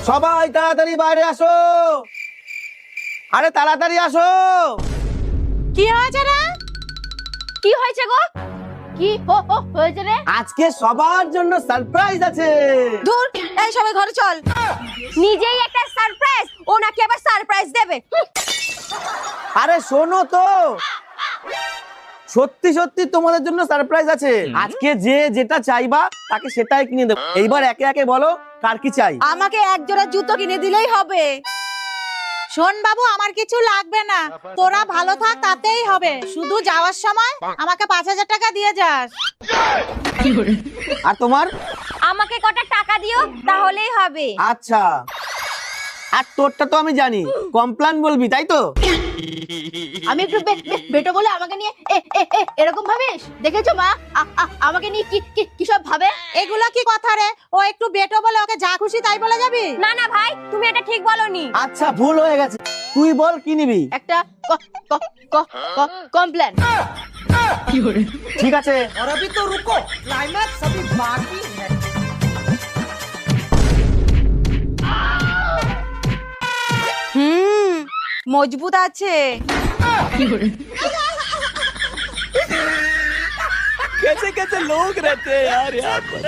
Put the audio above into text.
সবাই তাড়াতাড়ি বাইরে আসো, আরে তাড়াতাড়ি আসো। কি হয়েছে রে? কি হয়েছে গো? কি হয়েছে রে? আজকে সবার জন্য সারপ্রাইজ আছে। দূর, এই সবাই ঘরে চল। নিজেই একটা সারপ্রাইজ, ও নাকি আবার সারপ্রাইজ দেবে। আরে শোনো তো, সত্যি সত্যি তোমাদের জন্য সারপ্রাইজ আছে। আজকে যে যেটা চাইবা তাকে সেটাই কিনে দেবো। এইবার একে একে বলো কার কি চাই। আমাকে এক জোড়া জুতো কিনে দিলেই হবে। শোন বাবু, আমার কিছু লাগবে না, তোরা ভালো থাক তাতেই হবে। শুধু যাওয়ার সময় আমাকে 5,000 টাকা দিয়ে যাস। আর তোমার? আমাকে কটা টাকা দিও, তাহলেই হবে। আচ্ছা, আর তোরটা তো আমি জানি, কমপ্লান বলবি তাই তো? আমি একটু বেটো বলে আমাকে নিয়ে এরকম ভাবিস? দেখেছো মা, আমাকে নিয়ে কি সব ভাবে? এগুলো কি কথা রে? ও একটু বেটো বলে ওকে যা খুশি তাই বলে যাবি? না না ভাই, তুমি এটা ঠিক বলনি। আচ্ছা ভুল হয়ে গেছে, তুই বল কি নিবি। একটা কমপ্লেন। ঠিক আছে, और अभी तो रुको, क्लाइमैक्स अभी बाकी है। মজবুত আছে। कैसे कैसे लोग रहते हैं यार यहाँ पर।